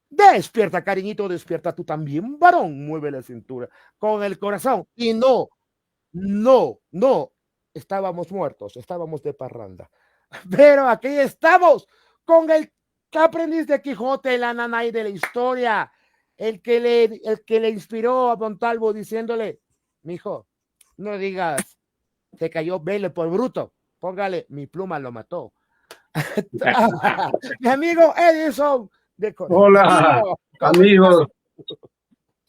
Despierta, cariñito, despierta tú también, varón, mueve la cintura con el corazón. Y no, no, no, estábamos muertos, estábamos de parranda. Pero aquí estamos con el aprendiz de Quijote, la nanay de la historia, el que le inspiró a Montalvo diciéndole, mijo, no digas, te cayó vele por bruto, póngale, mi pluma lo mató. Mi amigo Edison de Hola, amigos.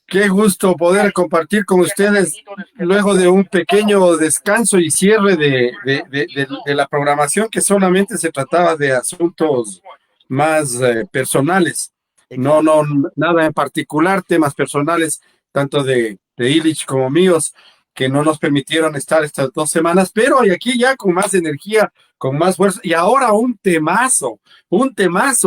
Qué gusto poder compartir con ustedes luego de un pequeño descanso y cierre de la programación, que solamente se trataba de asuntos más personales. No, nada en particular, temas personales, tanto de Illich como míos, que no nos permitieron estar estas 2 semanas, pero hoy aquí ya con más energía, con más fuerza, y ahora un temazo,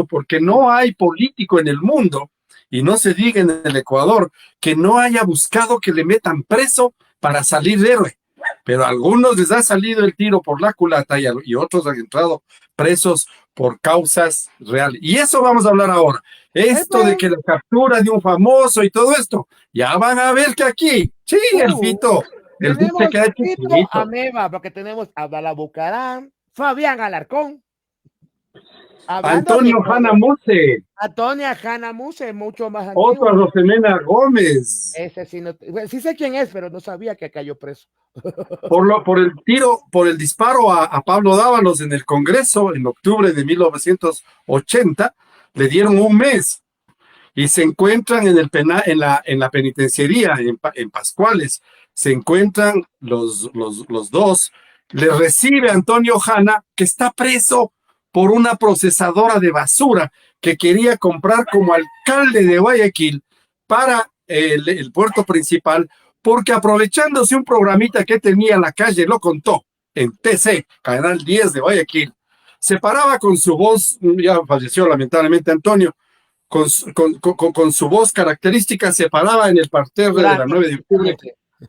porque no hay político en el mundo, y no se diga en el Ecuador, que no haya buscado que le metan preso para salir héroe. Pero a algunos les ha salido el tiro por la culata y otros han entrado presos por causas reales. Y eso vamos a hablar ahora. Esto de que la captura de un famoso y todo esto, ya van a ver que aquí, sí, el Fito tenemos que ha hecho Fito Ameba, porque tenemos a Bala Bucarán, Fabián Alarcón, Antonio Hanna Muse, Antonia Hanna Muse, mucho más antiguo. Otto Rosemena Gómez. Ese sí, no, bueno, sí sé quién es, pero no sabía que cayó preso. Por el disparo a Pablo Dávalos en el Congreso en octubre de 1980, le dieron un mes y se encuentran en la penitenciaría, en Pascuales, se encuentran los dos, le recibe Antonio Hanna, que está preso por una procesadora de basura que quería comprar como alcalde de Guayaquil para el puerto principal, porque aprovechándose un programita que tenía en la calle, lo contó, en TC, Canal 10 de Guayaquil, se paraba con su voz, ya falleció lamentablemente Antonio, con su voz característica, se paraba en el parterre de la 9 de octubre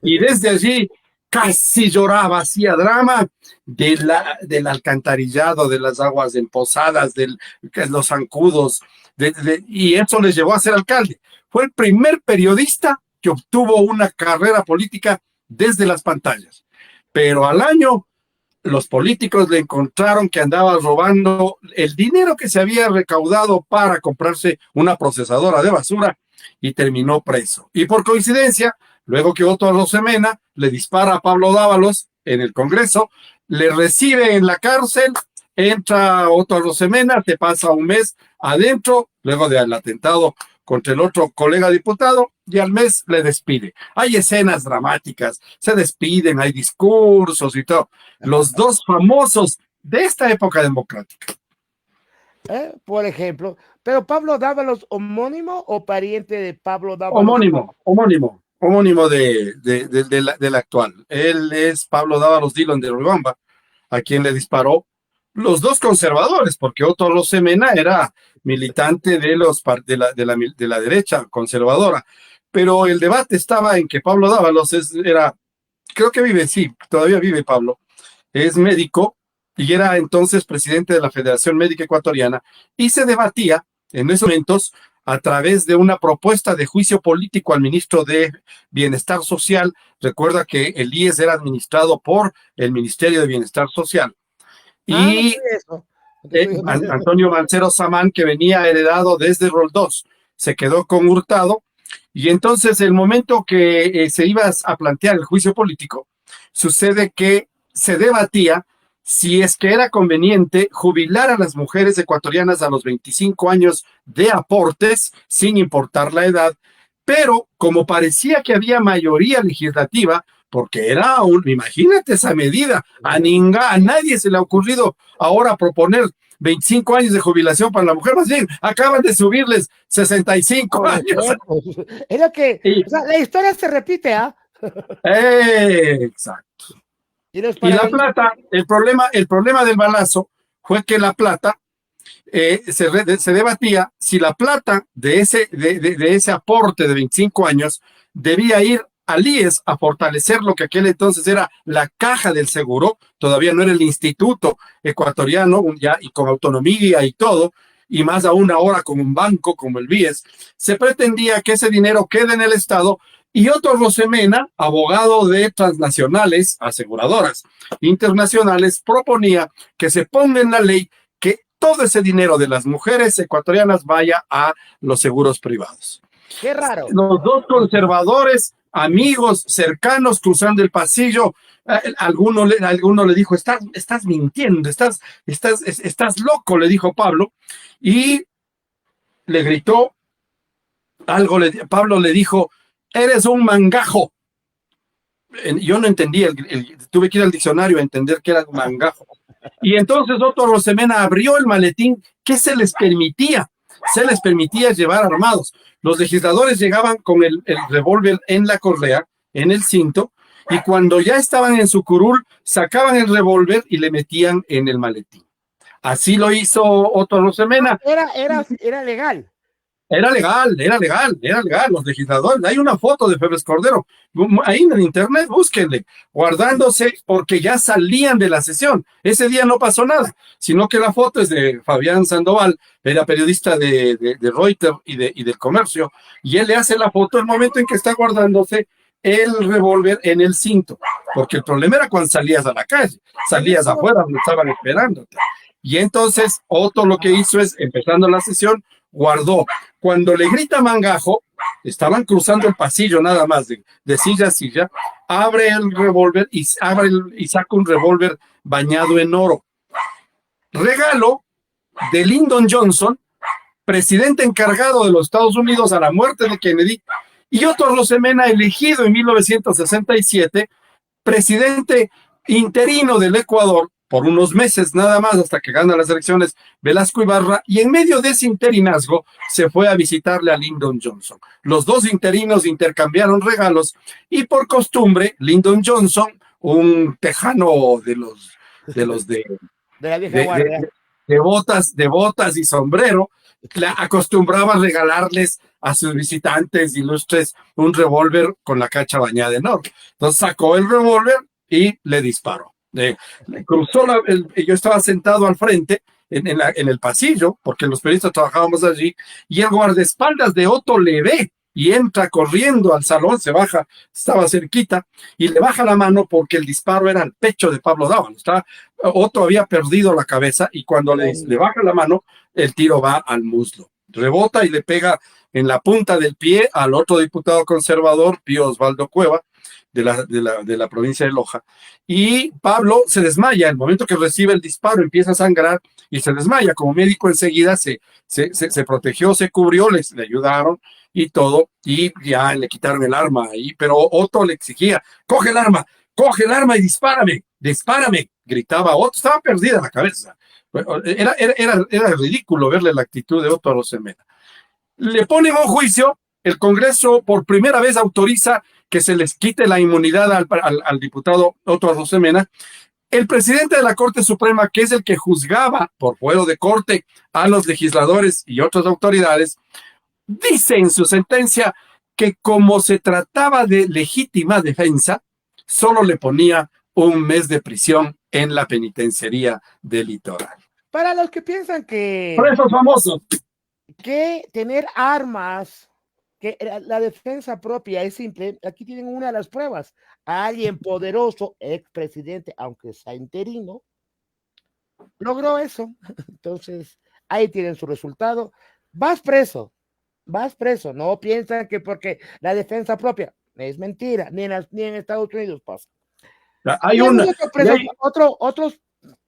y desde allí casi lloraba, hacía drama del alcantarillado, de las aguas empozadas, de los zancudos, y eso les llevó a ser alcalde. Fue el primer periodista que obtuvo una carrera política desde las pantallas. Pero al año, los políticos le encontraron que andaba robando el dinero que se había recaudado para comprarse una procesadora de basura y terminó preso. Y por coincidencia, luego que Otto Rosemena le dispara a Pablo Dávalos en el Congreso, le recibe en la cárcel, entra Otto Rosemena, te pasa un mes adentro, luego del atentado contra el otro colega diputado, y al mes le despide. Hay escenas dramáticas, se despiden, hay discursos y todo. Los dos famosos de esta época democrática. Por ejemplo, pero Pablo Dávalos, ¿homónimo o pariente de Pablo Dávalos? Homónimo del actual. Él es Pablo Dávalos Dillon de Riobamba, a quien le disparó los dos conservadores, porque Otto Rosemena era militante de la derecha conservadora, pero el debate estaba en que Pablo Dávalos creo que vive, sí, todavía vive Pablo, es médico y era entonces presidente de la Federación Médica Ecuatoriana, y se debatía en esos momentos a través de una propuesta de juicio político al ministro de Bienestar Social. Recuerda que el IES era administrado por el Ministerio de Bienestar Social. Y Antonio Mancero Samán, que venía heredado desde Roldós, se quedó con Hurtado, y entonces el momento que se iba a plantear el juicio político, sucede que se debatía si es que era conveniente jubilar a las mujeres ecuatorianas a los 25 años de aportes, sin importar la edad, pero como parecía que había mayoría legislativa, porque imagínate esa medida, a nadie se le ha ocurrido ahora proponer 25 años de jubilación para la mujer, más bien acaban de subirles 65 años. Es lo que, o sea, la historia se repite, ¿ah? Exacto. Y la plata, el problema del balazo fue que la plata se debatía si la plata de ese aporte de 25 años debía ir al IES a fortalecer lo que aquel entonces era la caja del seguro, todavía no era el Instituto Ecuatoriano, ya y con autonomía y todo, y más aún ahora con un banco como el BIES, se pretendía que ese dinero quede en el Estado y Otto Rosemena, abogado de transnacionales, aseguradoras internacionales, proponía que se ponga en la ley que todo ese dinero de las mujeres ecuatorianas vaya a los seguros privados. Qué raro. Los dos conservadores, amigos cercanos, cruzando el pasillo, alguno le dijo, estás mintiendo, estás loco, le dijo Pablo, y le gritó algo, Pablo le dijo, eres un mangajo. Yo no entendí, tuve que ir al diccionario a entender qué era un mangajo. Y entonces Otto Rosemena abrió el maletín que se les permitía llevar armados. Los legisladores llegaban con el revólver en la correa, en el cinto, y cuando ya estaban en su curul, sacaban el revólver y le metían en el maletín. Así lo hizo Otto Rosemena. Era legal. Era legal. Los legisladores, hay una foto de Febres Cordero, ahí en el internet, búsquenle, guardándose porque ya salían de la sesión. Ese día no pasó nada, sino que la foto es de Fabián Sandoval, era periodista de Reuters y del Comercio, y él le hace la foto el momento en que está guardándose el revólver en el cinto, porque el problema era cuando salías a la calle, salías afuera, donde estaban esperándote. Y entonces Otto lo que hizo es, empezando la sesión, guardó. Cuando le grita mangajo, estaban cruzando el pasillo nada más, de silla a silla, abre el revólver y saca un revólver bañado en oro. Regalo de Lyndon Johnson, presidente encargado de los Estados Unidos a la muerte de Kennedy, y Otto Rosemena, elegido en 1967, presidente interino del Ecuador, por unos meses nada más hasta que gana las elecciones Velasco Ibarra, y en medio de ese interinazgo se fue a visitarle a Lyndon Johnson. Los dos interinos intercambiaron regalos y por costumbre Lyndon Johnson, un tejano de la vieja guardia, de botas y sombrero, acostumbraba a regalarles a sus visitantes ilustres un revólver con la cacha bañada en oro. Entonces sacó el revólver y le disparó. Cruzó yo estaba sentado al frente en el pasillo, porque los periodistas trabajábamos allí, y el guardaespaldas de Otto le ve y entra corriendo al salón, se baja, estaba cerquita, y le baja la mano porque el disparo era al pecho de Pablo Dávalos. Otto había perdido la cabeza y cuando le baja la mano, el tiro va al muslo. Rebota y le pega en la punta del pie al otro diputado conservador, Pío Osvaldo Cueva, de la provincia de Loja, y Pablo se desmaya. El momento que recibe el disparo empieza a sangrar y se desmaya. Como médico enseguida se protegió, se cubrió, le ayudaron y todo, y ya le quitaron el arma ahí, pero Otto le exigía, coge el arma y dispárame, gritaba Otto, estaba perdida la cabeza. Era ridículo verle la actitud de Otto Rosemena. Le ponen un juicio, el Congreso por primera vez autoriza que se les quite la inmunidad al diputado Otto Rosemena. El presidente de la Corte Suprema, que es el que juzgaba por fuero de corte a los legisladores y otras autoridades, dice en su sentencia que como se trataba de legítima defensa, solo le ponía un mes de prisión en la penitenciaría del Litoral. Para los que piensan que... Presos famosos. Que tener armas, que la defensa propia es simple, aquí tienen una de las pruebas. Alguien poderoso, expresidente, aunque sea interino, logró eso. Entonces, ahí tienen su resultado. Vas preso, no piensan que porque la defensa propia es mentira, ni en Estados Unidos pasa. Hay otros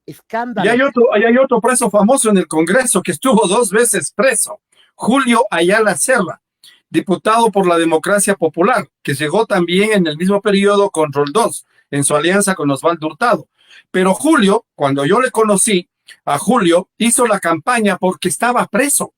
escándalos. Y hay otro preso famoso en el Congreso que estuvo 2 veces preso, Julio Ayala Serra, diputado por la Democracia Popular, que llegó también en el mismo periodo con Roldós, en su alianza con Osvaldo Hurtado. Pero Julio, cuando yo le conocí, a Julio hizo la campaña porque estaba preso.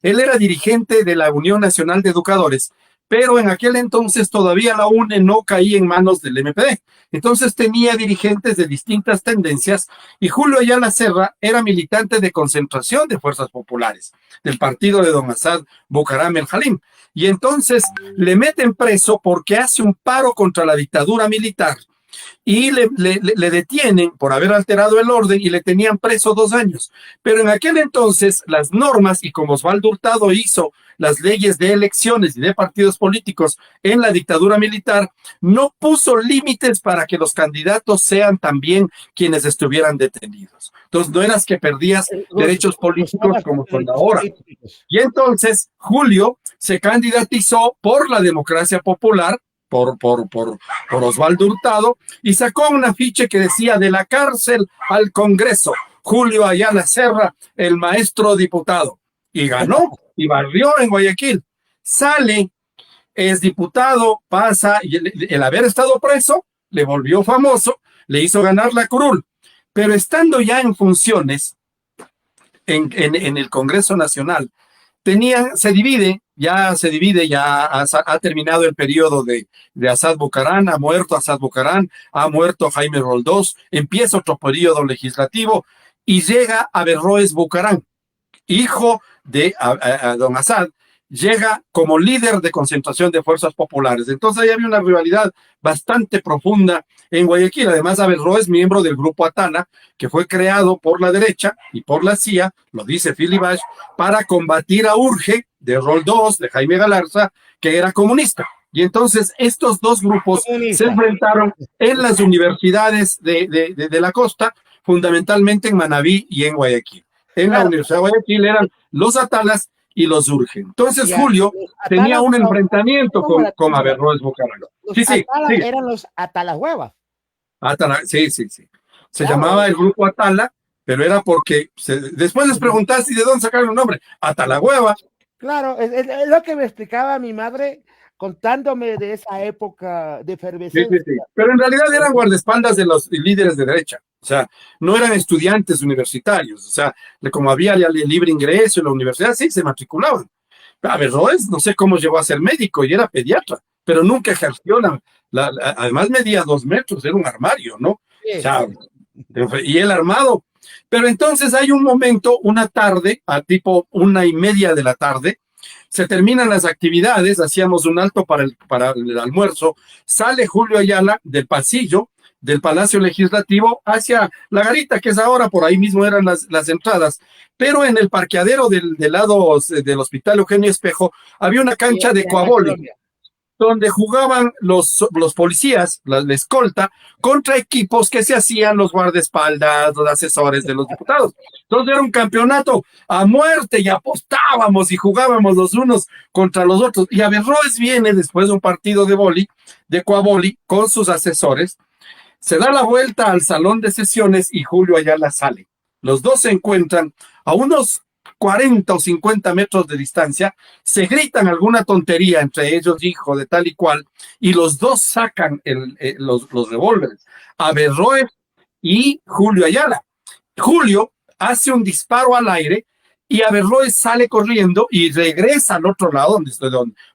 Él era dirigente de la Unión Nacional de Educadores, pero en aquel entonces todavía la UNE no caía en manos del MPD. Entonces tenía dirigentes de distintas tendencias y Julio Ayala Serra era militante de Concentración de Fuerzas Populares, del partido de don Asad Bucaram El Halim. Y entonces le meten preso porque hace un paro contra la dictadura militar y le detienen por haber alterado el orden y le tenían preso 2 años. Pero en aquel entonces las normas, y como Osvaldo Hurtado hizo las leyes de elecciones y de partidos políticos en la dictadura militar, no puso límites para que los candidatos sean también quienes estuvieran detenidos. Entonces no eras que perdías derechos políticos como son ahora. Y entonces Julio se candidatizó por la democracia popular, por Osvaldo Hurtado, y sacó un afiche que decía: de la cárcel al Congreso, Julio Ayala Serra, el maestro diputado. Y ganó, y barrió en Guayaquil. Sale, es diputado, pasa, y el haber estado preso le volvió famoso, le hizo ganar la curul. Pero estando ya en funciones, en el Congreso Nacional, se divide, ya ha terminado el periodo de Asad Bucarán, ha muerto Asad Bucarán, ha muerto Jaime Roldós, empieza otro periodo legislativo y llega Averroes Bucarán, hijo de don Asad, llega como líder de concentración de fuerzas populares. Entonces ahí había una rivalidad bastante profunda en Guayaquil. Además, Averroes es miembro del grupo Atala, que fue creado por la derecha y por la CIA, lo dice Philly Bash, para combatir a Urge, de Roldós, de Jaime Galarza, que era comunista. Y entonces estos dos grupos se enfrentaron en las universidades de la costa, fundamentalmente en Manabí y en Guayaquil. En la Universidad de Guayaquil eran los Atalas y los Urge. Entonces Julio tenía un enfrentamiento con Averroes Bucarán. Sí. Eran los Atalahuevas. Sí. Se llamaba el grupo Atala, pero era porque después les preguntaste de dónde sacaron el nombre. Atalahueva. Claro, es lo que me explicaba mi madre contándome de esa época de efervescencia. Sí. Pero en realidad eran guardaespaldas de los líderes de derecha. O sea, no eran estudiantes universitarios. O sea, como había libre ingreso en la universidad, sí, se matriculaban. Averroes, no sé cómo llegó a ser médico y era pediatra, pero nunca ejerció además medía 2 metros, era un armario, ¿no? Sí. O sea, y él armado. Pero entonces hay un momento, una tarde, a tipo 1:30 de la tarde, se terminan las actividades, hacíamos un alto para el almuerzo, sale Julio Ayala del pasillo del Palacio Legislativo hacia la garita, que es ahora, por ahí mismo eran las entradas, pero en el parqueadero del lado del Hospital Eugenio Espejo había una cancha de coaboli, donde jugaban los policías, la escolta, contra equipos que se hacían los guardaespaldas, los asesores de los diputados. Entonces era un campeonato a muerte y apostábamos y jugábamos los unos contra los otros. Y Averroes viene después de un partido de coaboli, con sus asesores, se da la vuelta al salón de sesiones y Julio Ayala sale. Los dos se encuentran a unos 40 o 50 metros de distancia, se gritan alguna tontería entre ellos, hijo de tal y cual, y los dos sacan los revólveres, Averroes y Julio Ayala. Julio hace un disparo al aire y Averroes sale corriendo y regresa al otro lado,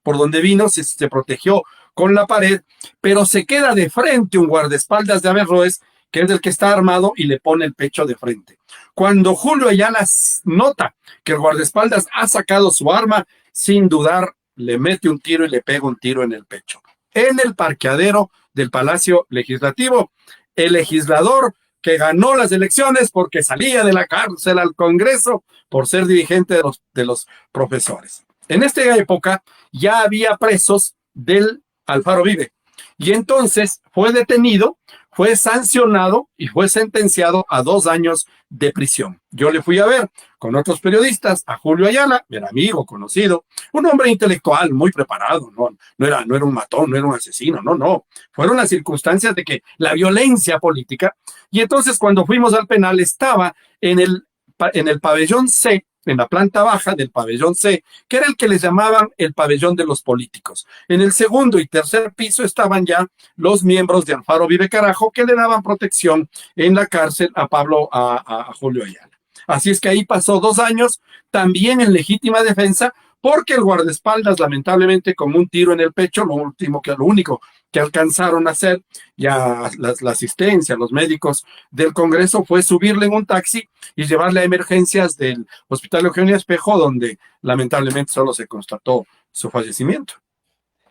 por donde vino, se protegió con la pared, pero se queda de frente un guardaespaldas de Averroes, que es el que está armado, y le pone el pecho de frente. Cuando Julio Ayala nota que el guardaespaldas ha sacado su arma, sin dudar, le mete un tiro y le pega un tiro en el pecho. En el parqueadero del Palacio Legislativo, el legislador que ganó las elecciones porque salía de la cárcel al Congreso por ser dirigente de los profesores. En esta época ya había presos del Alfaro Vive, y entonces fue detenido, fue sancionado y fue sentenciado a 2 años de prisión. Yo le fui a ver con otros periodistas a Julio Ayala, mi amigo, conocido, un hombre intelectual muy preparado, no era un matón, no era un asesino, no. Fueron las circunstancias de que la violencia política, y entonces cuando fuimos al penal estaba en el pabellón C, en la planta baja del pabellón C, que era el que les llamaban el pabellón de los políticos. En el segundo y tercer piso estaban ya los miembros de Alfaro Vive Carajo, que le daban protección en la cárcel a Julio Ayala. Así es que ahí pasó 2 años, también en legítima defensa, porque el guardaespaldas, lamentablemente, con un tiro en el pecho, lo único que alcanzaron a hacer ya la asistencia, los médicos del Congreso, fue subirle en un taxi y llevarle a emergencias del Hospital Eugenio Espejo, donde lamentablemente solo se constató su fallecimiento.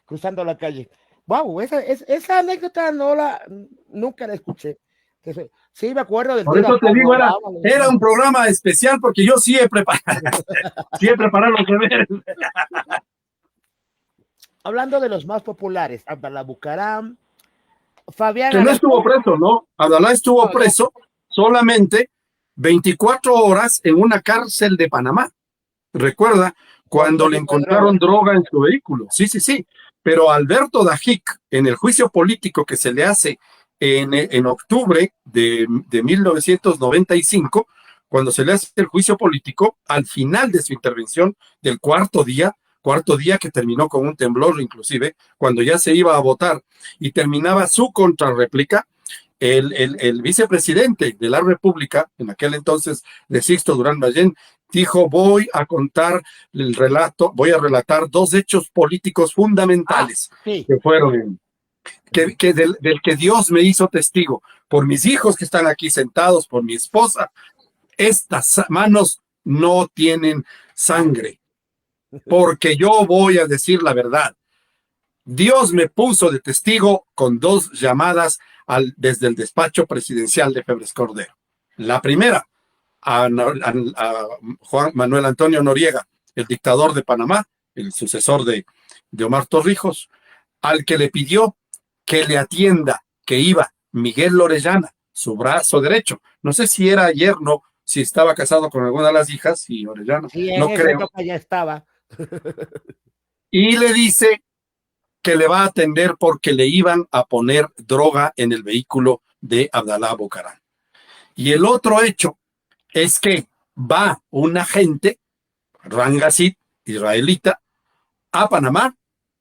Cruzando la calle. Wow, esa anécdota nunca la escuché. Sí, me acuerdo del Por tío eso te Pablo digo, Dávalos. era un programa especial porque yo sí he preparado, sí he preparado los deberes. Hablando de los más populares, Abdalá Bucaram, Fabián Que no estuvo Alarcón. preso, ¿no? Abdalá estuvo No, no, preso solamente 24 horas en una cárcel de Panamá. Recuerda, por cuando le tráfico de drogas. encontraron droga en su vehículo. Sí, sí, sí. Pero Alberto Dajic, en el juicio político que se le hace en octubre de 1995, cuando se le hace el juicio político, al final de su intervención del cuarto día que terminó con un temblor inclusive, cuando ya se iba a votar y terminaba su contrarréplica, el vicepresidente de la República, en aquel entonces de Sixto Durán Ballén, dijo, voy a contar el relato, voy a relatar dos hechos políticos fundamentales Sí. que fueron, del que Dios me hizo testigo, por mis hijos que están aquí sentados, por mi esposa, estas manos no tienen sangre, porque yo voy a decir la verdad. Dios me puso de testigo con dos llamadas desde el despacho presidencial de Febres Cordero. La primera, a Juan Manuel Antonio Noriega, el dictador de Panamá, el sucesor de Omar Torrijos, al que le pidió que le atienda, que iba Miguel Orellana, su brazo derecho. No sé si era yerno, si estaba casado con alguna de las hijas, y Orellana, Sí, en no esa creo. época ya estaba. Y le dice que le va a atender porque le iban a poner droga en el vehículo de Abdalá Bucaram. Y el otro hecho es que va un agente, Rangasit, israelita, a Panamá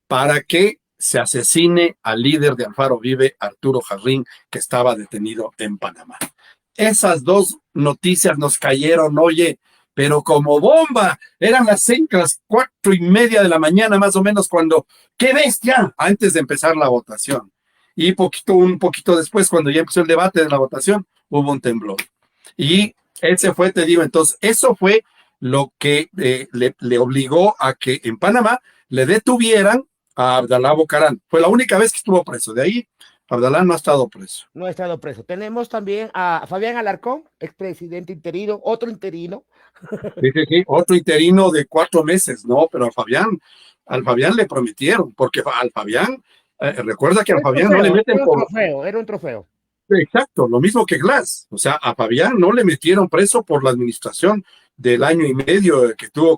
para que se asesine al líder de Alfaro Vive, Arturo Jarrín, que estaba detenido en Panamá. Esas dos noticias nos cayeron, oye, pero como bomba. Eran las 4:30 de la mañana más o menos cuando, ¡qué bestia! Antes de empezar la votación. Y un poquito después, cuando ya empezó el debate de la votación, hubo un temblor. Y ese fue, te digo, entonces, eso fue lo que le obligó a que en Panamá le detuvieran a Abdalá Bucaram. Fue la única vez que estuvo preso. De ahí, Abdalá no ha estado preso. No ha estado preso. Tenemos también a Fabián Alarcón, expresidente interino, otro interino. Sí, sí, sí. Otro interino de 4 meses, no, pero al Fabián le prometieron, porque al Fabián, recuerda que al Fabián no le meten Era un por. trofeo, era un trofeo. Exacto, lo mismo que Glass. O sea, a Fabián no le metieron preso por la administración del año y medio que tuvo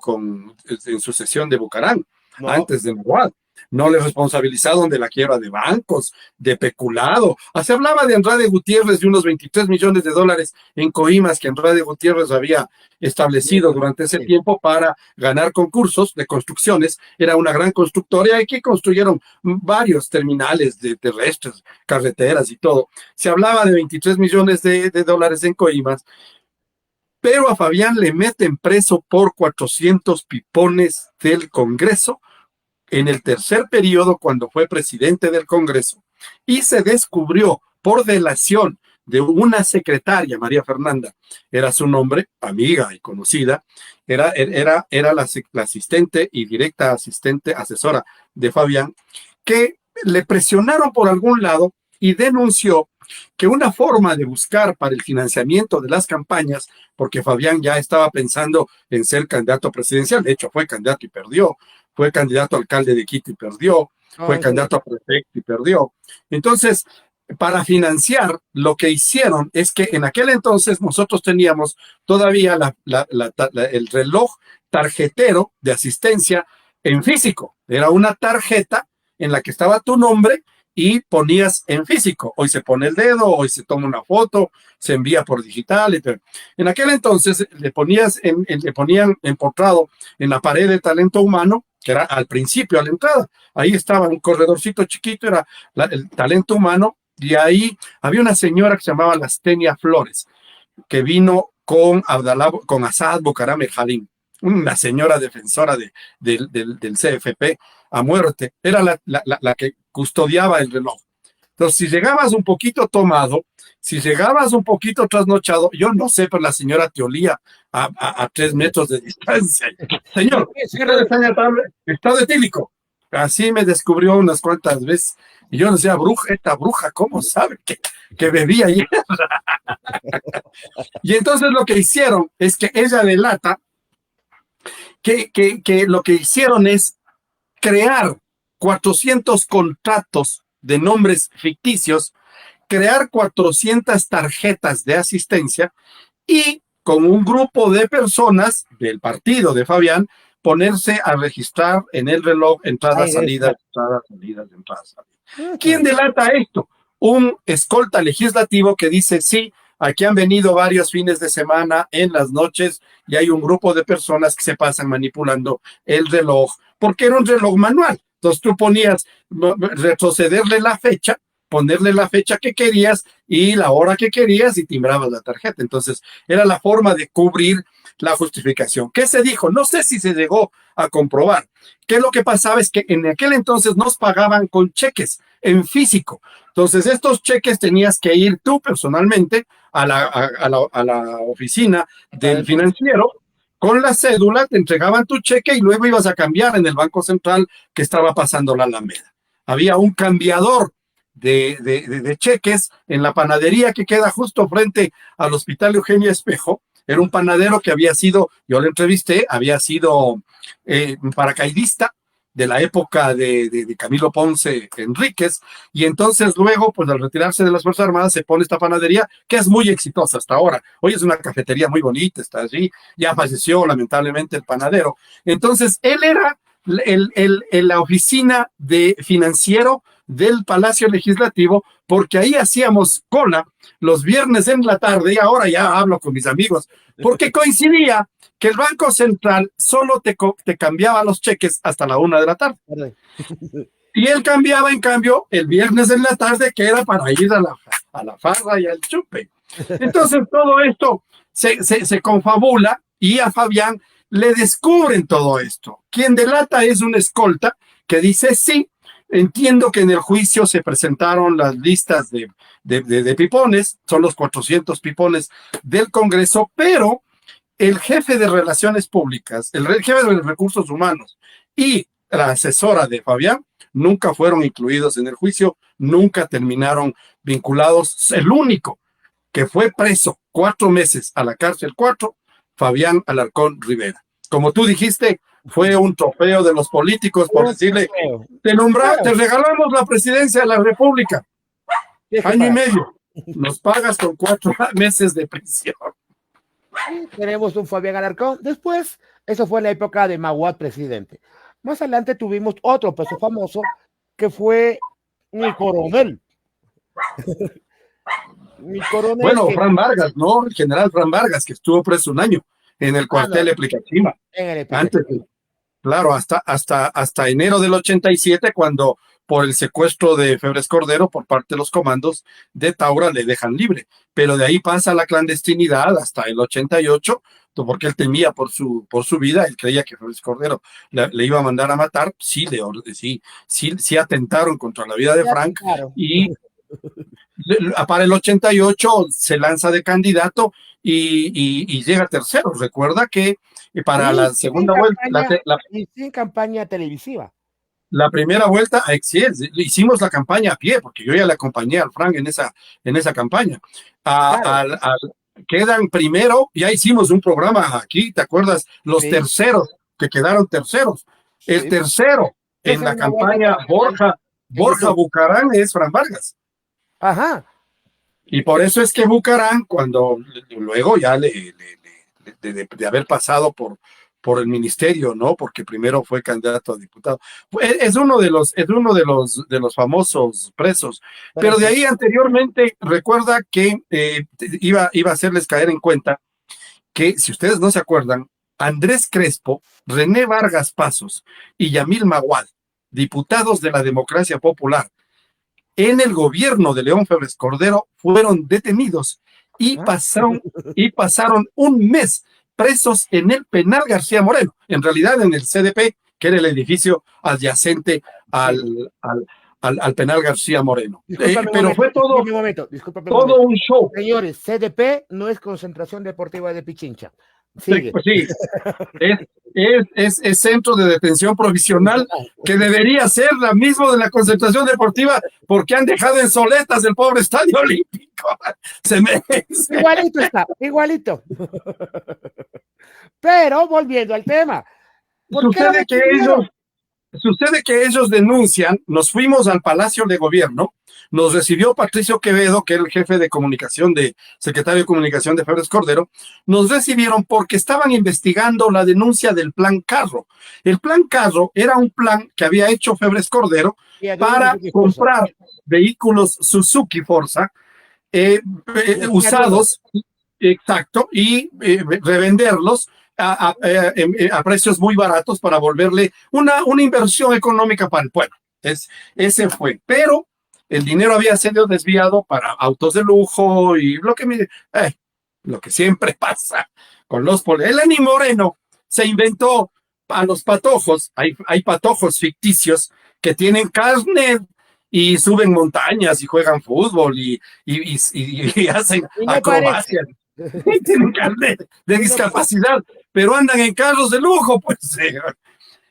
en sucesión de Bucaram, No, antes de Nahuatl. No le responsabilizaron de la quiebra de bancos, de peculado. Se hablaba de Andrade Gutiérrez de unos 23 millones de dólares en coimas que Andrade Gutiérrez había establecido durante ese sí. tiempo para ganar concursos de construcciones. Era una gran constructora y que construyeron varios terminales de terrestres, carreteras y todo. Se hablaba de 23 millones de dólares en coimas, pero a Fabián le meten preso por 400 pipones del Congreso en el tercer periodo cuando fue presidente del Congreso y se descubrió por delación de una secretaria, María Fernanda, era su nombre, amiga y conocida, era la asistente y directa asistente, asesora de Fabián, que le presionaron por algún lado y denunció que una forma de buscar para el financiamiento de las campañas, porque Fabián ya estaba pensando en ser candidato presidencial, de hecho fue candidato y perdió, fue candidato a alcalde de Quito y perdió, fue No, sí. candidato a prefecto y perdió. Entonces, para financiar, lo que hicieron es que en aquel entonces nosotros teníamos todavía el reloj tarjetero de asistencia en físico. Era una tarjeta en la que estaba tu nombre y ponías en físico. Hoy se pone el dedo, hoy se toma una foto, se envía por digital. En aquel entonces le ponían empotrado en la pared de talento humano, que era al principio, a la entrada. Ahí estaba un corredorcito chiquito, era el talento humano, y ahí había una señora que se llamaba Lastenia Flores, que vino con Asad Bucaram el Halim, una señora defensora del CFP a muerte, era la que custodiaba el reloj. Entonces, si llegabas un poquito tomado, si llegabas un poquito trasnochado, yo no sé, pero la señora te olía a 3 metros de distancia. Señor, usted está en estado etílico. Así me descubrió unas cuantas veces. Y yo no decía, bruja, esta bruja, ¿cómo sabe que bebía ayer? Y entonces lo que hicieron es que ella delata que lo que hicieron es crear 400 contratos de nombres ficticios, crear 400 tarjetas de asistencia y con un grupo de personas del partido de Fabián ponerse a registrar en el reloj entradas, salidas, entradas, salidas, entradas, salidas. ¿Quién delata esto? Un escolta legislativo que dice, sí, aquí han venido varios fines de semana en las noches y hay un grupo de personas que se pasan manipulando el reloj, porque era un reloj manual. Entonces tú ponías retrocederle la fecha, ponerle la fecha que querías y la hora que querías y timbrabas la tarjeta. Entonces era la forma de cubrir la justificación. ¿Qué se dijo? No sé si se llegó a comprobar. ¿Qué es lo que pasaba? Es que en aquel entonces nos pagaban con cheques en físico. Entonces estos cheques tenías que ir tú personalmente a la oficina del financiero con la cédula, te entregaban tu cheque y luego ibas a cambiar en el Banco Central que estaba pasando la Alameda. Había un cambiador de cheques en la panadería que queda justo frente al Hospital Eugenio Espejo. Era un panadero que había sido, yo lo entrevisté, había sido paracaidista de la época de Camilo Ponce Enríquez, y entonces luego, pues al retirarse de las Fuerzas Armadas, se pone esta panadería, que es muy exitosa hasta ahora. Hoy es una cafetería muy bonita, está allí, ya falleció lamentablemente el panadero. Entonces, él era la oficina de financiero del Palacio Legislativo, porque ahí hacíamos cola los viernes en la tarde, y ahora ya hablo con mis amigos, porque coincidía que el Banco Central solo te cambiaba los cheques hasta la 1 de la tarde. Y él cambiaba, en cambio, el viernes en la tarde, que era para ir a la farra y al chupe. Entonces, todo esto se confabula y a Fabián le descubren todo esto. Quien delata es un escolta que dice, sí, entiendo que en el juicio se presentaron las listas de pipones, son los 400 pipones del Congreso, pero el jefe de Relaciones Públicas, el jefe de Recursos Humanos y la asesora de Fabián nunca fueron incluidos en el juicio, nunca terminaron vinculados. El único que fue preso 4 meses a la cárcel 4, Fabián Alarcón Rivera. Como tú dijiste, fue un trofeo de los políticos por decirle, te regalamos la presidencia de la República, año y medio, nos pagas con 4 meses de prisión. Tenemos un Fabián Alarcón. Después, eso fue en la época de Maguad presidente. Más adelante tuvimos otro peso famoso que fue mi coronel. Mi coronel. Bueno, Fran Vargas, ¿no? El general Fran Vargas, que estuvo preso 1 año en el cuartel de Plicachima. Antes, claro, hasta enero del 87, cuando por el secuestro de Febres Cordero por parte de los comandos de Taura le dejan libre, pero de ahí pasa la clandestinidad hasta el 88, porque él temía por su vida, él creía que Febres Cordero le iba a mandar a matar. Sí atentaron contra la vida de Frank, y para el 88 se lanza de candidato y llega tercero. Recuerda que para la segunda vuelta, sin campaña televisiva. La primera vuelta, hicimos la campaña a pie, porque yo ya le acompañé al Frank en esa campaña. Quedan primero, ya hicimos un programa aquí, ¿te acuerdas? Los terceros, que quedaron terceros. El tercero en la campaña, Borja Bucarán, es Fran Vargas. Ajá. Y por eso es que Bucarán, cuando luego ya de haber pasado por el ministerio, ¿no? Porque primero fue candidato a diputado. Es uno de los famosos presos. Pero de ahí anteriormente, recuerda que iba a hacerles caer en cuenta que, si ustedes no se acuerdan, Andrés Crespo, René Vargas Pasos y Yamil Maguad, diputados de la Democracia Popular, en el gobierno de León Febres Cordero, fueron detenidos y pasaron 1 mes presos en el penal García Moreno, en realidad en el CDP, que era el edificio adyacente al penal García Moreno. Pero fue todo un show. Señores, CDP no es Concentración Deportiva de Pichincha. Sigue. Pues sí, es centro de detención provisional que debería ser la misma de la concentración deportiva porque han dejado en soletas el pobre estadio olímpico. Se merece. Igualito está, igualito. Pero volviendo al tema, ¿por qué lo Sucede que detuvieron? ellos Sucede que ellos denuncian, nos fuimos al Palacio de Gobierno, nos recibió Patricio Quevedo, que era el jefe de comunicación secretario de comunicación de Febres Cordero, nos recibieron porque estaban investigando la denuncia del Plan Carro. El Plan Carro era un plan que había hecho Febres Cordero para comprar vehículos Suzuki Forza usados, exacto, y revenderlos a precios muy baratos para volverle una inversión económica para el pueblo. Ese fue. Pero el dinero había sido desviado para autos de lujo y lo que siempre pasa con los políticos. Eleni Moreno se inventó a los patojos, hay patojos ficticios que tienen carnet y suben montañas y juegan fútbol y hacen acrobacias. Tienen carnet de discapacidad, pero andan en carros de lujo, pues.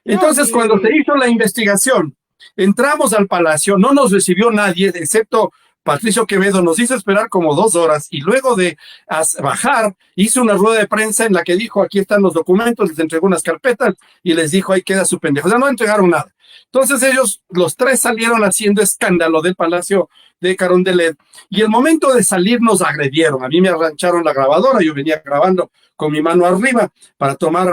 Entonces, cuando se hizo la investigación, entramos al palacio, no nos recibió nadie, excepto Patricio Quevedo, nos hizo esperar como 2 horas y luego de bajar, hizo una rueda de prensa en la que dijo, aquí están los documentos, les entregó unas carpetas y les dijo, ahí queda su pendejo. O sea, no entregaron nada. Entonces ellos, los tres salieron haciendo escándalo del Palacio de Carondelet y el momento de salir nos agredieron. A mí me arrancharon la grabadora, yo venía grabando con mi mano arriba para tomar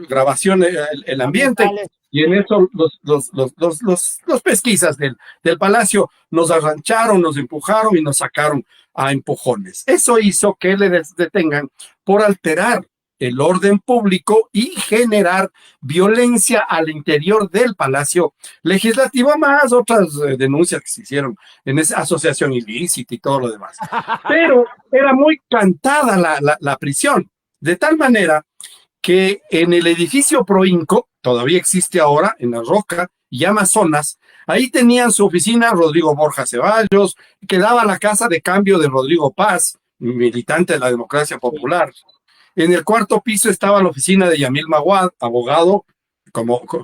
grabación el ambiente. Y en eso los pesquisas del palacio nos arrancharon, nos empujaron y nos sacaron a empujones. Eso hizo que le detengan por alterar el orden público y generar violencia al interior del Palacio Legislativo, más otras denuncias que se hicieron en esa asociación ilícita y todo lo demás. Pero era muy cantada la prisión, de tal manera que en el edificio Proinco, todavía existe ahora, en La Roca y Amazonas, ahí tenían su oficina Rodrigo Borja Ceballos, que daba la casa de cambio de Rodrigo Paz, militante de la democracia popular. En el cuarto piso estaba la oficina de Yamil Maguad, abogado,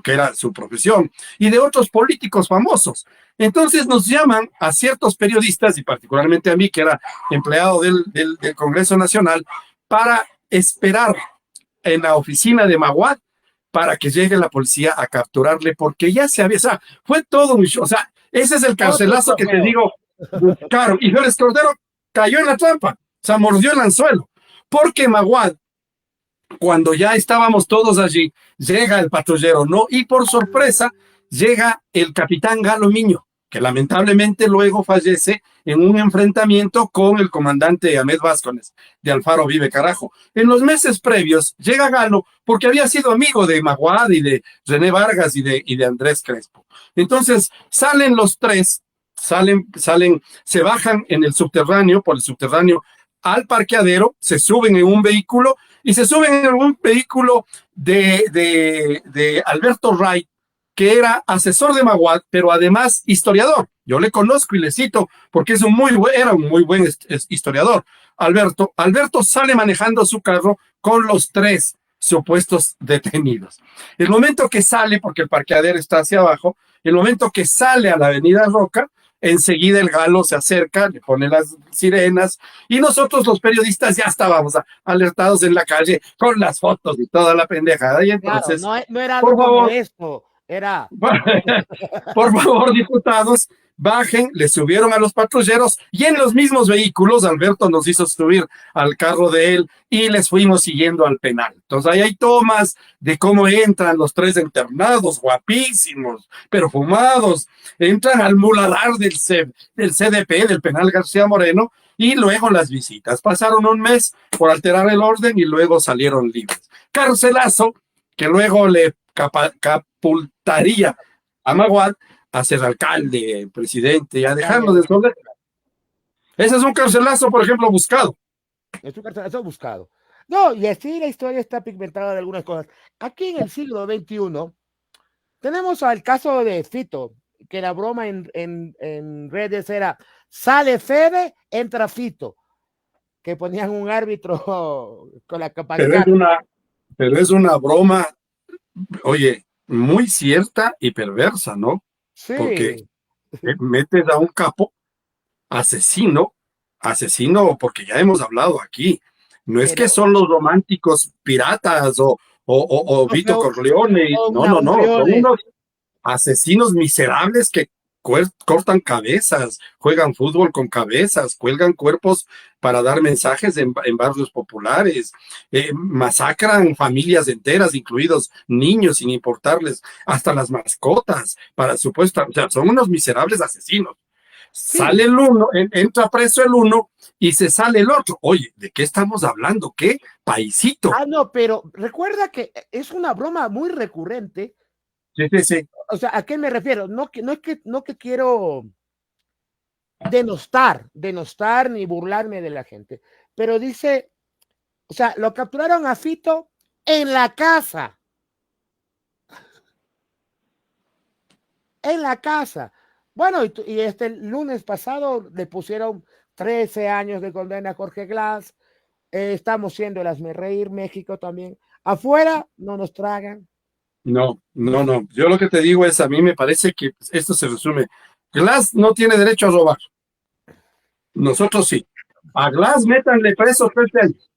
que era su profesión, y de otros políticos famosos. Entonces nos llaman a ciertos periodistas, y particularmente a mí, que era empleado del Congreso Nacional, para esperar en la oficina de Maguad para que llegue la policía a capturarle, porque ya se había, o sea, fue todo un show, o sea, ese es el carcelazo que te digo, claro, y Febres Cordero cayó en la trampa, o sea, mordió el anzuelo, porque Maguad, cuando ya estábamos todos allí, llega el patrullero, ¿no? Y por sorpresa, llega el capitán Galo Miño, que lamentablemente luego fallece en un enfrentamiento con el comandante Ahmed Vázquez de Alfaro Vive Carajo. En los meses previos llega Galo porque había sido amigo de Maguad y de René Vargas y de Andrés Crespo. Entonces salen los tres, se bajan en el subterráneo, por el subterráneo al parqueadero, se suben en un vehículo y se suben en un vehículo de Alberto Wright, que era asesor de Maguad, pero además historiador. Yo le conozco y le cito porque era un muy buen historiador. Alberto sale manejando su carro con los tres supuestos detenidos. El momento que sale, porque el parqueadero está hacia abajo, el momento que sale a la avenida Roca, enseguida el Galo se acerca, le pone las sirenas y nosotros los periodistas ya estábamos alertados en la calle con las fotos y toda la pendejada. Y entonces, claro, no era por favor, esto, era... Por favor, diputados, bajen, le subieron a los patrulleros y en los mismos vehículos, Alberto nos hizo subir al carro de él y les fuimos siguiendo al penal. Entonces ahí hay tomas de cómo entran los tres internados, guapísimos, perfumados, entran al muladar del CDP, del penal García Moreno, y luego las visitas. Pasaron un mes por alterar el orden y luego salieron libres. Carcelazo, que luego le capultaría a Maguad a ser alcalde, presidente, y a dejarlo de esconder. Ese es un carcelazo, por ejemplo, buscado. Es un carcelazo buscado. No, y así la historia está pigmentada de algunas cosas. Aquí en el siglo XXI tenemos al caso de Fito, que la broma en redes era, sale Fede, entra Fito. que ponían un árbitro con la Pero es pancarta. una, pero es una broma, oye, muy cierta y perversa, ¿no? Porque Sí, metes a un capo asesino, asesino, porque ya hemos hablado aquí, no es que pero son los románticos piratas o no fue Vito Corleone, no, no, no, son Napoleones. unos asesinos miserables que cortan cabezas, juegan fútbol con cabezas, cuelgan cuerpos para dar mensajes en barrios populares, masacran familias enteras, incluidos niños, sin importarles, hasta las mascotas, para supuesta, o sea, son unos miserables asesinos. Sí. Sale el uno, entra preso el uno y se sale el otro. Oye, ¿de qué estamos hablando? ¿Qué paisito? Ah, no, pero recuerda que es una broma muy recurrente. Sí, sí, sí. O sea, ¿a qué me refiero? No que quiero denostar ni burlarme de la gente, pero dice, o sea, lo capturaron a Fito en la casa, en la casa. Bueno, y este lunes pasado le pusieron 13 años de condena a Jorge Glass. Estamos siendo el reír México también. Afuera no nos tragan. No, no, no. Yo lo que te digo es, a mí me parece que esto se resume. Glass no tiene derecho a robar. Nosotros sí. A Glass métanle preso 3 años.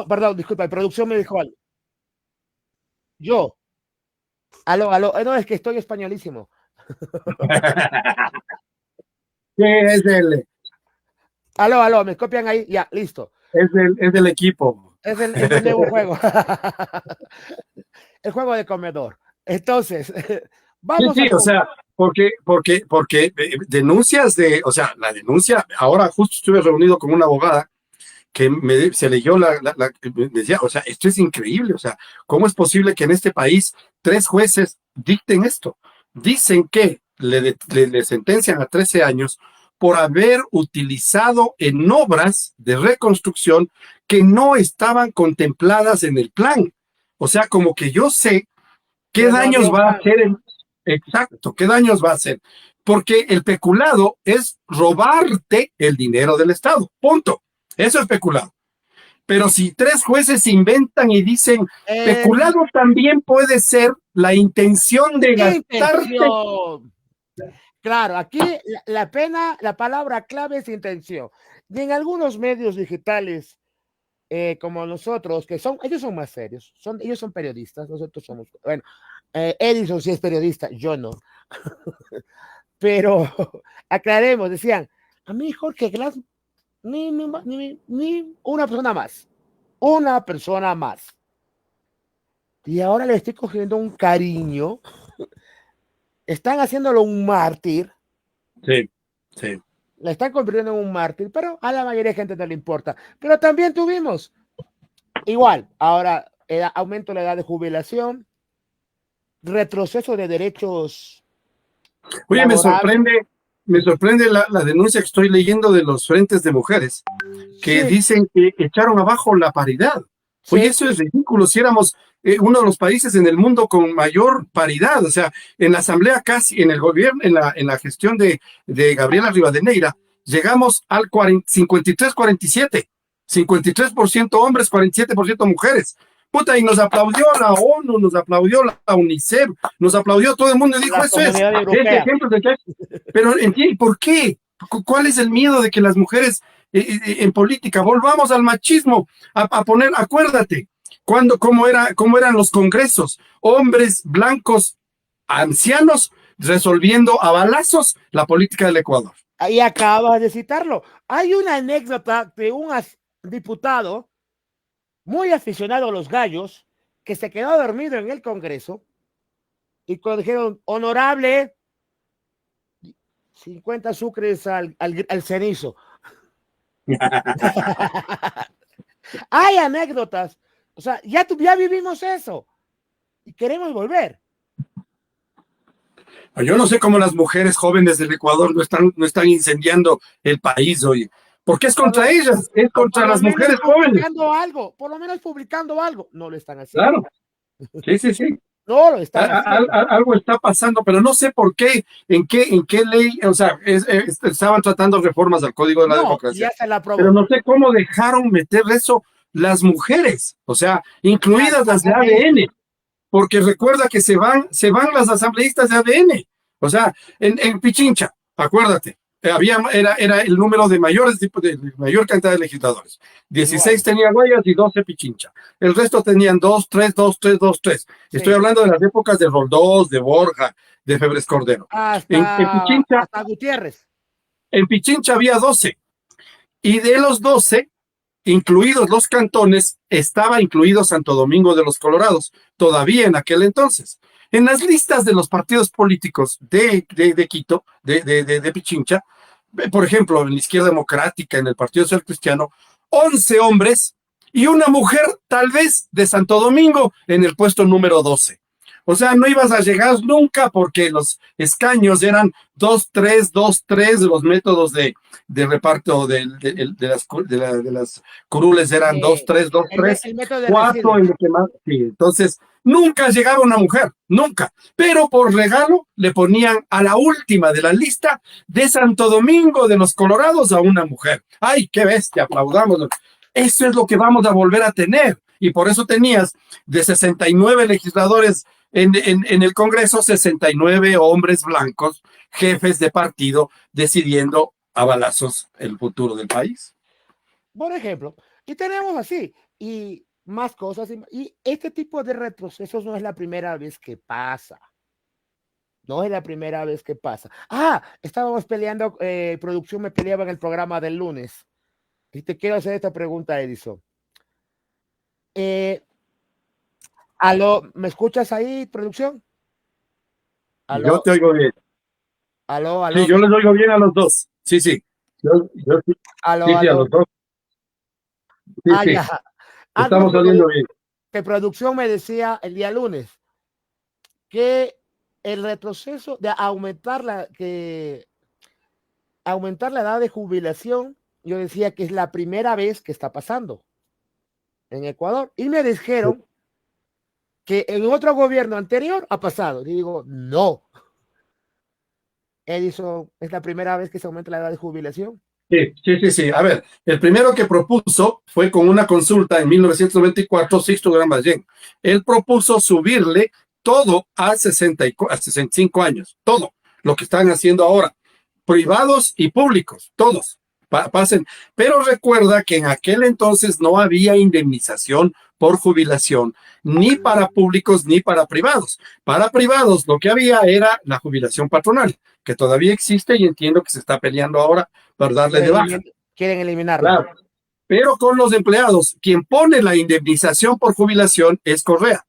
Perdón, disculpa, la producción me dijo algo. Yo, aló, no, es que estoy españolísimo. ¿Qué es Aló, me copian ahí, ya, listo. es del equipo? Es el nuevo juego. El juego de comedor. Entonces, Sí, vamos a... sí, o sea, porque denuncias o sea, la denuncia, ahora justo estuve reunido con una abogada que se leyó me decía, o sea, esto es increíble, o sea, ¿cómo es posible que en este país 3 jueces dicten esto? Dicen que le sentencian a 13 años por haber utilizado en obras de reconstrucción que no estaban contempladas en el plan. O sea, como que yo sé qué Pero no había daños un va a plan. hacer, exacto, qué daños va a hacer. Porque el peculado es robarte el dinero del Estado, punto. Eso es peculado. Pero si 3 jueces inventan y dicen, Eh, peculado también puede ser la intención de gastarte. intención. Claro, aquí la pena, la palabra clave es intención. Y en algunos medios digitales, como nosotros, ellos son más serios, ellos son periodistas, nosotros somos, bueno, Edison sí es periodista, yo no. Pero aclaremos, decían, a mí Jorge Glass, ni una persona más. Y ahora le estoy cogiendo un cariño, están haciéndolo un mártir, Sí, sí. la están convirtiendo en un mártir, pero a la mayoría de gente no le importa. Pero también tuvimos, igual, ahora aumento la edad de jubilación, retroceso de derechos Oye, laborales. me sorprende la denuncia que estoy leyendo de los frentes de mujeres que Sí, dicen que echaron abajo la paridad. Oye, sí, eso es ridículo. Si éramos uno de los países en el mundo con mayor paridad, o sea, en la asamblea casi, en el gobierno, en la gestión de Gabriela Rivadeneira, llegamos al 53-47, 53% hombres, 47% mujeres. Puta, y nos aplaudió la ONU, nos aplaudió la UNICEF, nos aplaudió todo el mundo y dijo, la eso es comunidad europea. ejemplo de que... Pero, ¿entiendes? ¿Por qué? ¿Cuál es el miedo de que las mujeres en política volvamos al machismo, a poner, acuérdate, cómo eran los congresos, hombres blancos, ancianos, resolviendo a balazos la política del Ecuador? Ahí acabas de citarlo. Hay una anécdota de un diputado muy aficionado a los gallos que se quedó dormido en el Congreso y cuando dijeron, honorable, 50 sucres al cenizo. Hay anécdotas. O sea, ya vivimos eso y queremos volver. Yo no sé cómo las mujeres jóvenes del Ecuador no están incendiando el país hoy. Porque es Por contra lo, ellas, es por contra lo las menos mujeres jóvenes. publicando algo, por lo menos publicando algo. No lo están haciendo. Claro, sí, sí, sí. No lo están haciendo. Algo está pasando, pero no sé por qué, en qué ley, o sea, estaban tratando reformas al Código de la No, Democracia, ya se la pero aprobó. no sé cómo dejaron meter eso las mujeres, o sea, Las incluidas las de asambleístas. ADN, porque recuerda que se van las asambleístas de ADN, o sea, en Pichincha, acuérdate, era el número de de mayor cantidad de legisladores. 16 Igual, tenía Guayas y 12 Pichincha. El resto tenían 2, 3, 2, 3, 2, 3. Estoy sí. hablando de las épocas de Roldós, de Borja, de Febres Cordero. En Pichincha, Hasta Gutiérrez. había 12. Y de los 12, incluidos los cantones, estaba incluido Santo Domingo de los Colorados, todavía en aquel entonces. En las listas de los partidos políticos de Quito, de Pichincha, por ejemplo, en la Izquierda Democrática, en el Partido Social Cristiano, 11 hombres y una mujer, tal vez, de Santo Domingo, en el puesto número 12. O sea, no ibas a llegar nunca porque los escaños eran 2-3, 2-3, los métodos de reparto de las curules eran 2-3, El, 2-3, el método de 4 residuos. en lo que más. Sí, entonces, nunca llegaba una mujer, nunca. Pero por regalo le ponían a la última de la lista de Santo Domingo de los Colorados a una mujer. ¡Ay, qué bestia! Aplaudamos. Eso es lo que vamos a volver a tener. Y por eso tenías de 69 legisladores en el Congreso, 69 hombres blancos, jefes de partido, decidiendo a balazos el futuro del país. Por ejemplo, y tenemos así, y más cosas, y este tipo de retrocesos no es la primera vez que pasa. No es la primera vez que pasa. Estábamos peleando, producción me peleaba en el programa del lunes. Y te quiero hacer esta pregunta, Edison. Aló, ¿me escuchas ahí, producción? Yo Aló, te oigo bien. aló, Sí, aló, yo les oigo bien a los dos. Sí, sí. Sí, aló, sí, sí, a aló. los dos. Sí, sí. Ya. No, Estamos saliendo bien. que producción me decía el día lunes que el retroceso de aumentar la edad de jubilación, yo decía que es la primera vez que está pasando en Ecuador. Y me dijeron que en otro gobierno anterior ha pasado. Y digo, no. Edison, es la primera vez que se aumenta la edad de jubilación. Sí, sí, sí, sí. A ver, el primero que propuso fue con una consulta en 1994, Sixto Gran Ballén. Él propuso subirle todo a 65 años, todo lo que están haciendo ahora, privados y públicos, todos. Pasen. Pero recuerda que en aquel entonces no había indemnización por jubilación, ni para públicos ni para privados. Para privados lo que había era la jubilación patronal, que todavía existe y entiendo que se está peleando ahora para darle de baja. Quieren eliminarla. Claro. Pero con los empleados, quien pone la indemnización por jubilación es Correa,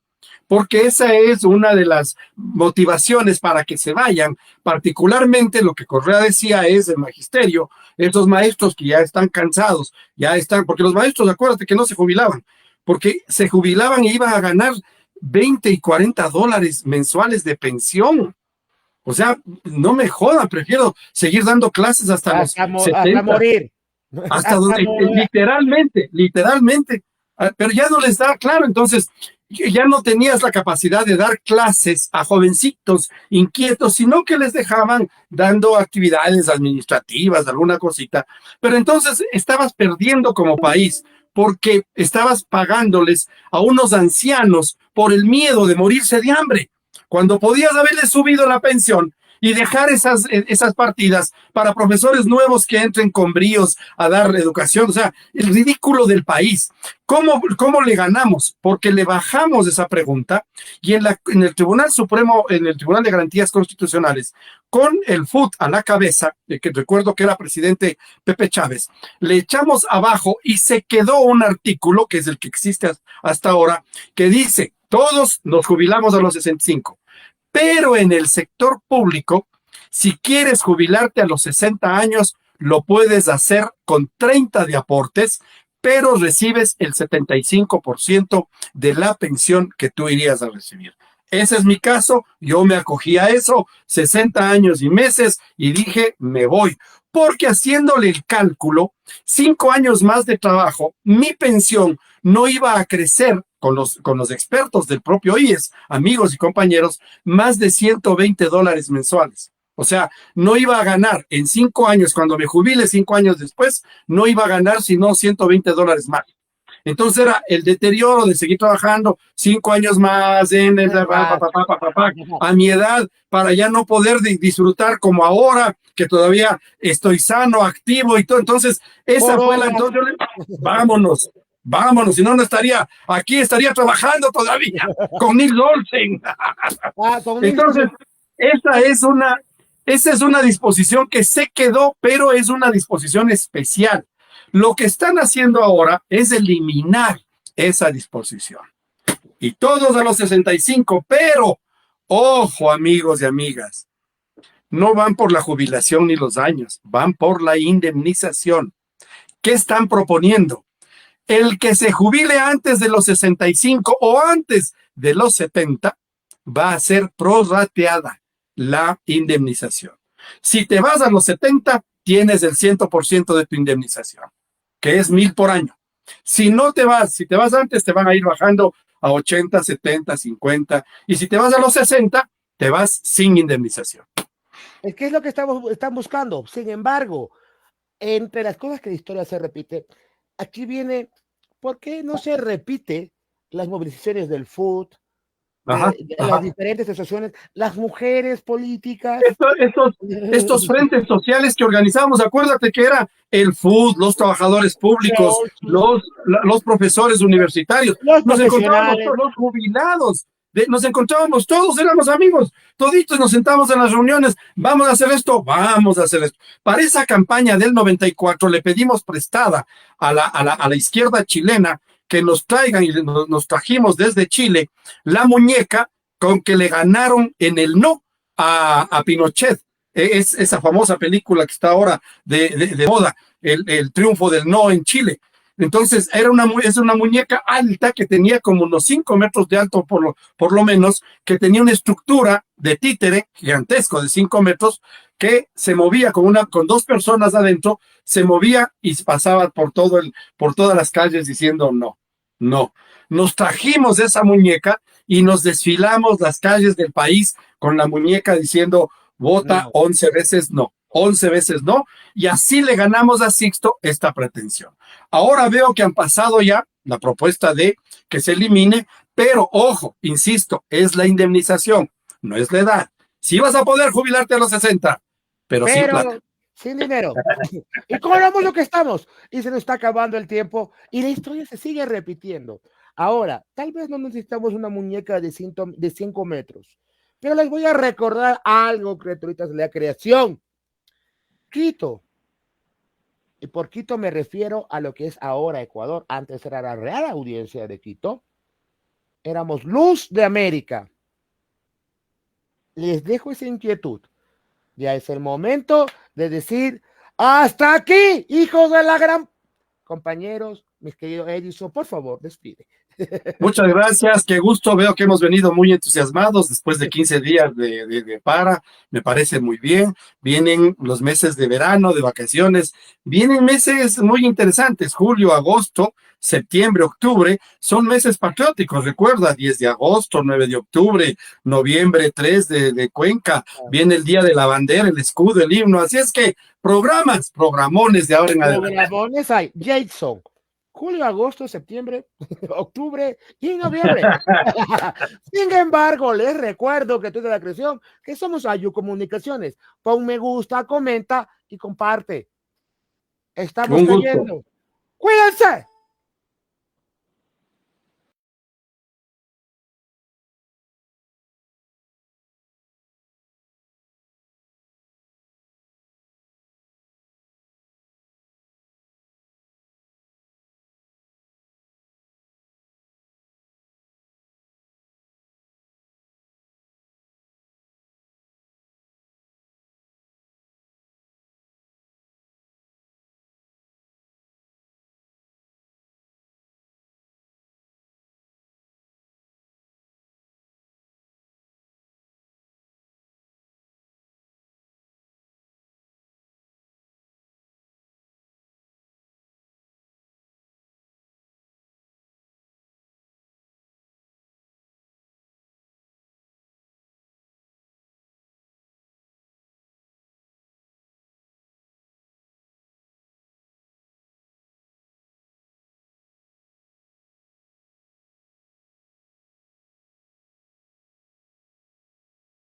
porque esa es una de las motivaciones para que se vayan. Particularmente lo que Correa decía es el magisterio, estos maestros que ya están cansados, ya están, porque los maestros, acuérdate que no se jubilaban, porque se jubilaban e iban a ganar 20 y 40 dólares mensuales de pensión. O sea, no me jodan, prefiero seguir dando clases hasta los Hasta 70, morir. hasta donde, literalmente, pero ya no les da claro, entonces ya no tenías la capacidad de dar clases a jovencitos inquietos, sino que les dejaban dando actividades administrativas, alguna cosita, pero entonces estabas perdiendo como país, porque estabas pagándoles a unos ancianos por el miedo de morirse de hambre, cuando podías haberles subido la pensión y dejar esas partidas para profesores nuevos que entren con bríos a dar educación. O sea, el ridículo del país. ¿Cómo le ganamos? Porque le bajamos esa pregunta y en el Tribunal Supremo, en el Tribunal de Garantías Constitucionales, con el FUT a la cabeza, que recuerdo que era presidente Pepe Chávez, le echamos abajo y se quedó un artículo, que es el que existe hasta ahora, que dice, todos nos jubilamos a los 65. Pero en el sector público, si quieres jubilarte a los 60 años, lo puedes hacer con 30 de aportes, pero recibes el 75% de la pensión que tú irías a recibir. Ese es mi caso, yo me acogí a eso, 60 años y meses, y dije, me voy. porque haciéndole el cálculo, 5 años más de trabajo, mi pensión no iba a crecer con los expertos del propio IES, amigos y compañeros, más de $120 mensuales. O sea, no iba a ganar en 5 años, cuando me jubile 5 años después, no iba a ganar sino $120 más. Entonces era el deterioro de seguir trabajando 5 años más a mi edad para ya no poder disfrutar como ahora, que todavía estoy sano, activo y todo. Entonces, esa fue la... Entonces, vámonos, vámonos, si no, no estaría aquí, estaría trabajando todavía con Nick Olsen. Entonces, esa es una disposición que se quedó, pero es una disposición especial. Lo que están haciendo ahora es eliminar esa disposición. Y todos a los 65, pero, ojo amigos y amigas, no van por la jubilación ni los años, van por la indemnización. ¿Qué están proponiendo? El que se jubile antes de los 65 o antes de los 70 va a ser prorrateada la indemnización. Si te vas a los 70, tienes el 100% de tu indemnización, que es 1,000 por año. Si no te vas, si te vas antes, te van a ir bajando a 80, 70, 50. Y si te vas a los 60, te vas sin indemnización. Es que es lo que están buscando. Sin embargo, entre las cosas que la historia se repite, aquí viene, ¿por qué no se repite las movilizaciones del FUT, las diferentes asociaciones, las mujeres políticas? Estos frentes sociales que organizamos, acuérdate que era el FUT, los trabajadores públicos, los profesores universitarios, nos encontrábamos todos los jubilados, nos encontrábamos todos, éramos amigos, toditos nos sentamos en las reuniones, vamos a hacer esto, vamos a hacer esto. Para esa campaña del 94 le pedimos prestada a la izquierda chilena que nos traigan, y nos trajimos desde Chile la muñeca con que le ganaron en el no a Pinochet. Es esa famosa película que está ahora de moda, el triunfo del no en Chile. Entonces es una muñeca alta que tenía como unos 5 metros de alto por lo menos, que tenía una estructura de títere gigantesco de 5 metros, que se movía con 2 personas adentro, se movía y pasaba por todas las calles diciendo no, no. Nos trajimos esa muñeca y nos desfilamos las calles del país con la muñeca diciendo vota 11 veces no, 11 veces no, y así le ganamos a Sixto esta pretensión. Ahora veo que han pasado ya la propuesta de que se elimine, pero ojo, insisto, es la indemnización, no es la edad. Sí vas a poder jubilarte a los 60, pero sin plata. Sin dinero. Y cobramos lo que estamos. Y se nos está acabando el tiempo. Y la historia se sigue repitiendo. Ahora, tal vez no necesitamos una muñeca de 5 metros. Pero les voy a recordar algo, criaturitas de la creación. Quito. Y por Quito me refiero a lo que es ahora Ecuador. Antes era la Real Audiencia de Quito. Éramos luz de América. Les dejo esa inquietud. Ya es el momento de decir, hasta aquí, hijos de la gran... Compañeros, mis queridos Edison, por favor, despide. Muchas gracias, qué gusto, veo que hemos venido muy entusiasmados después de 15 días de para, me parece muy bien, vienen los meses de verano, de vacaciones, vienen meses muy interesantes, julio, agosto, septiembre, octubre, son meses patrióticos, recuerda, 10 de agosto, 9 de octubre, noviembre 3 de Cuenca, viene el Día de la Bandera, el escudo, el himno, así es que programones de ahora en adelante. Programones hay, Jason. Julio, agosto, septiembre, octubre y noviembre. Sin embargo, les recuerdo que tú de la creación, que somos Ayu Comunicaciones. Pon me gusta, comenta y comparte. Estamos cayendo. ¡Cuídense!